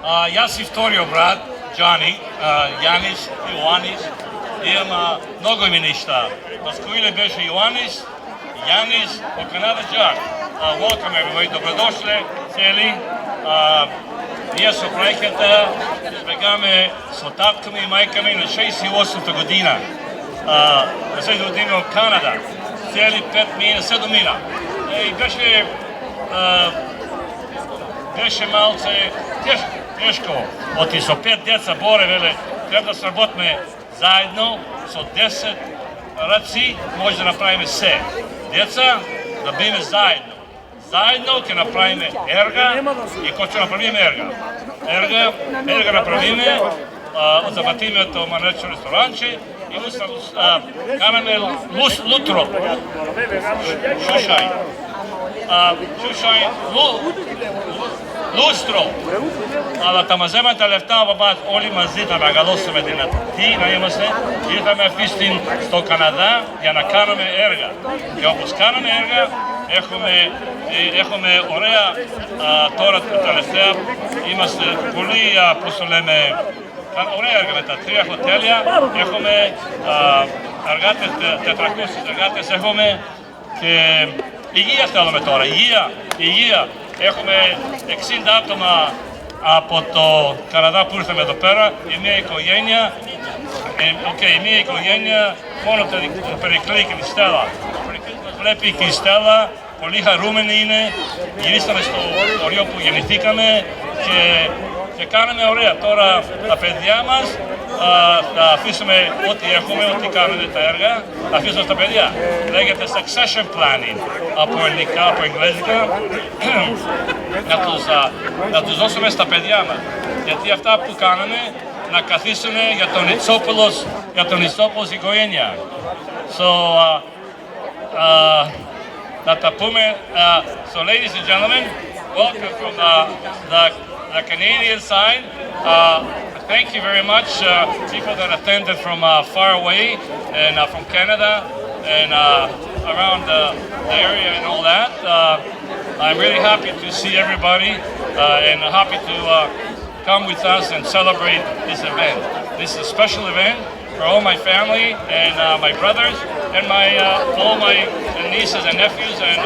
Јас и вториот брат, Џани, Јанис, Јоанис, имам многу именишта. Маскоиле беше Јоанис, Јанис, во Канада Џан. Welcome everybody, добродошле цели. Ние со проеката избегаме со татка ми и мајка ми на 68 година. На 6 година од Канада. Цели 5 мина, 7 мина. И беше малце тешко. Оти со 5 деца боре, веле, треба да сработиме заедно, со 10 раци може да направиме се. Деца, да биме заедно. Заедно ќе направиме ерга и кој ќе направиме ерга. Ерга направиме од забатимето манечо ресторанче и канаме лутро. Шушај, лустро. Да тама земате лефта во бат оли мазита на галосове дена. Ти најема се, идеме фистин сто Канада, ја наканаме ерга. Ја опусканаме ерга, ехоме ореа торат лефта, има се коли посолеме ореа ергамета, 3 хотелија, ехоме аргате тетракоси, аргате сехоме ке Игија стеламе тора, Игија, ехоме ексин датума пото Канада пуштаме до пера, и ми е којенја, моното переклики ни стела, лепи ки стела, полиха руменine, и вистаме што ориопу генетикаме, ќе канаме ореа, тора да педијамас, да фисаме оти ехоме, оти канаме таерга, да фисаме ста педија. Легате succession planning, по енглезика, да тузосаме ста педијама. Ја тија вта поканаме, на кафисаме, ја тонисополос и гојенја. So ladies and gentlemen, welcome from the Canadian side. Thank you very much, people that attended from far away and from Canada and around the area and all that. I'm really happy to see everybody and happy to come with us and celebrate this event. This is a special event for all my family and my brothers and all my nieces and nephews and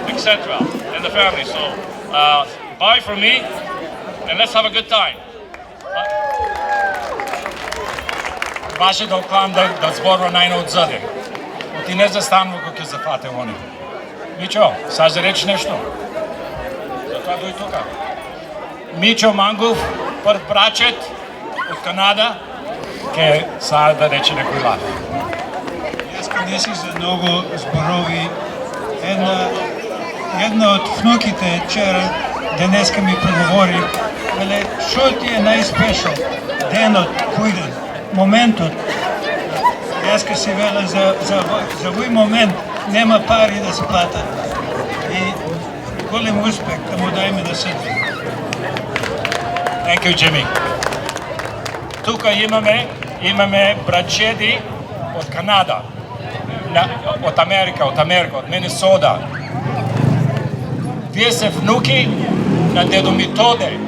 etc. and the family. So bye from me and let's have a good time. Баше да окладам да зборува најнаот заде. Ти не застанува кога ќе зафате они. Мичо, саш да речи нешто? Затоа дојди тука. Мичо Мангов, прв брачет од Канада, ќе сај да рече некој лад. Јас конечно за многу зборови. Една од внуките вчера, денеска ми проговори, веле, шо ти е најспешал денот, којден, моментот. Јас ка си веле за овој момент нема пари да се платат. И голем успех да му дајме да седи. Thank you, Jimmy. Тука имаме братчеди од Канада, од Америка, од Минесота. Вие се внуки на дедо Методе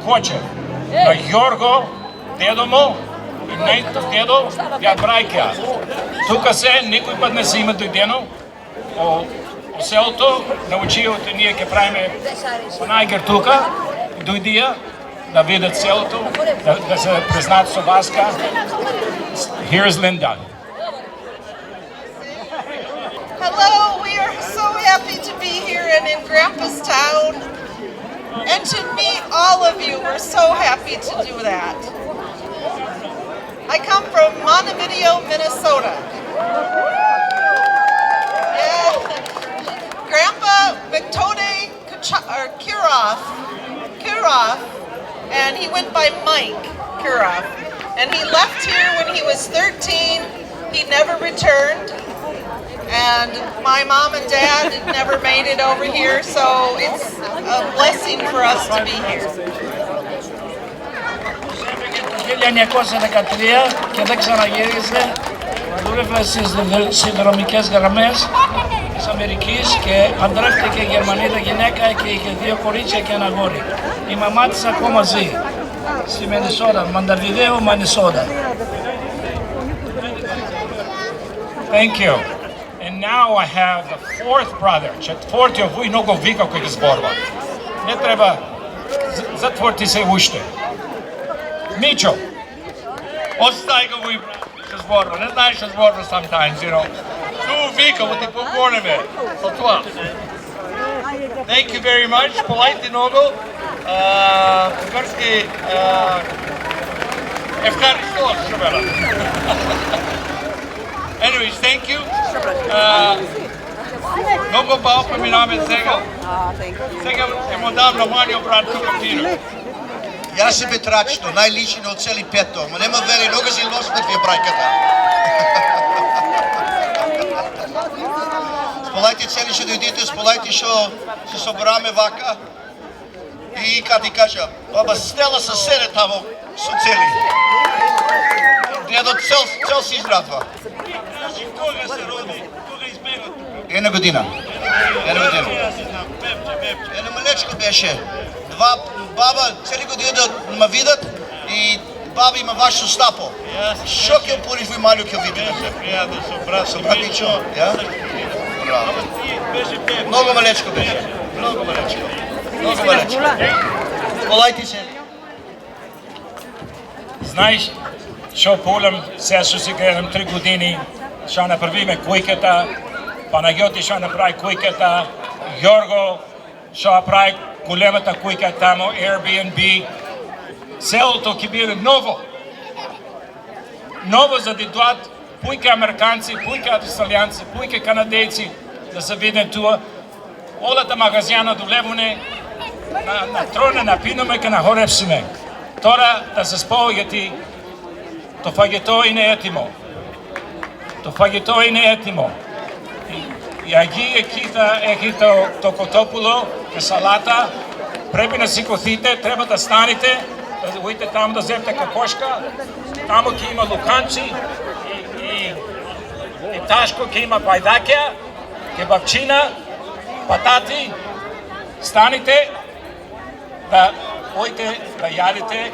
Кочев, на Јорго, дедо му, и најтов дедо, ја брајка. Тука се, никој пат не се има дојдено, о селото, научиото ние ќе правиме најгер тука, дојдија, да видат селото, да се признаат со васка. Here's Linda. Hello, we are so happy to be here and in Grandpa's town. And to meet all of you, we're so happy to do that. I come from Montevideo, Minnesota. Yeah. Grandpa Metode Kirov, and he went by Mike Kirov. And he left here when he was 13. He never returned. And my mom and dad never made it over here, so it's a blessing for us to be here. Некој дека трија, ќе да ξαναγύρισε, δούλευε στις συνδρομικές γραμμές της Αμερικής και αντρεύτηκε Γερμανίδα γυναίκα και είχε 2 κορίτσια και ένα αγόρι. Η μαμά της ακόμα ζει. si Minnesota, Montevideo, Minnesota. Thank you. And now I have the fourth brother. Четвртиот вој много вика кој ги зборува. Не треба затворти се уште. Мичо. Остај го вој што зборува. Не знаеш што зборува sometimes, you know. Ту вика, во ти помогнеме. Со тоа. Thank you very much. Полајте много. Грчки Евхаристос, што бела. Anyways, thank you. Много бао преминаваме сега. Сега ќе му дам на мањо брат тука пино. Јас се бетрачно, најлично од цели пето, ама нема вери, много си лошпет ви е брајката. Сполајте цели што дојдете, сполајте што се собраме вака. И кај ти кажа, баба Стела се седе тамо со цели. Гледат цел се израдва. Кога се роди? Кога избега тука? Една година. Едно малечко беше. Два баба цели година да ме видат и баба има ваш стапо. Шо ќе опорив и малю ќе видите? Пријатно со брат. Со братичо, ја? Браво. Много малечко беше. Много малечко. Полајте се. Знаеш, што полем, сега што си гледам 3 години, што направиме кујката, Панагиоти што направи кујката, Јорго што направи големата кујка тамо, Airbnb. Селото ќе биде ново. Ново за да дојдат пујка американци, пујка италијанци, пујка канадејци да се видат туа. Олата магазијана до Левоне, на троне на пинуме ке на хорепсиме. Тора да се сповеѓати, то фагето и не етимо. То фагето и не етимо. И аги екито токотопуло, ке салата, препи на сикоθите, треба да станете, да уите таму да земте кокошка, таму ќе има луканци и ташко ќе има пајдакја, кебапчина, патати, станите, да ојте, да јадите.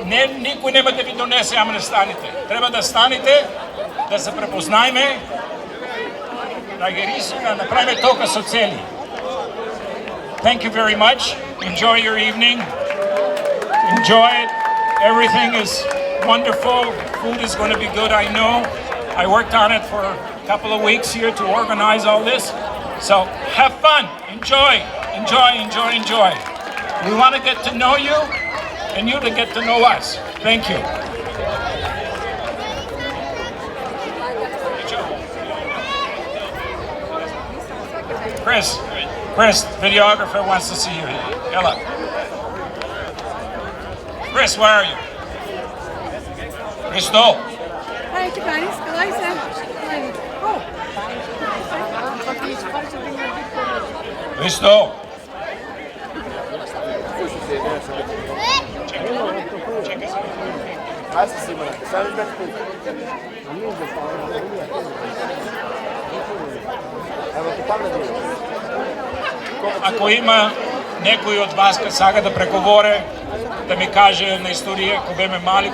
Никој нема да ви донесе, ама не станете. Треба да станете, да се препознајме, да ги рисиме, да направиме тока со цели. Thank you very much. Enjoy your evening. Enjoy it. Everything is wonderful. Food is going to be good, I know. I worked on it for a couple of weeks here to organize all this. So have fun. Enjoy. We want to get to know you and you to get to know us. Thank you. Chris, videographer wants to see you here. Hello. Chris, where are you? Christo. Hi, guys. Christo. Ако има некој од вас кај сага да преговоре, да ми каже на историја, кога беме мали,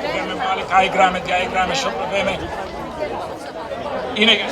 кај играме, дја играме, што правиме. Инаку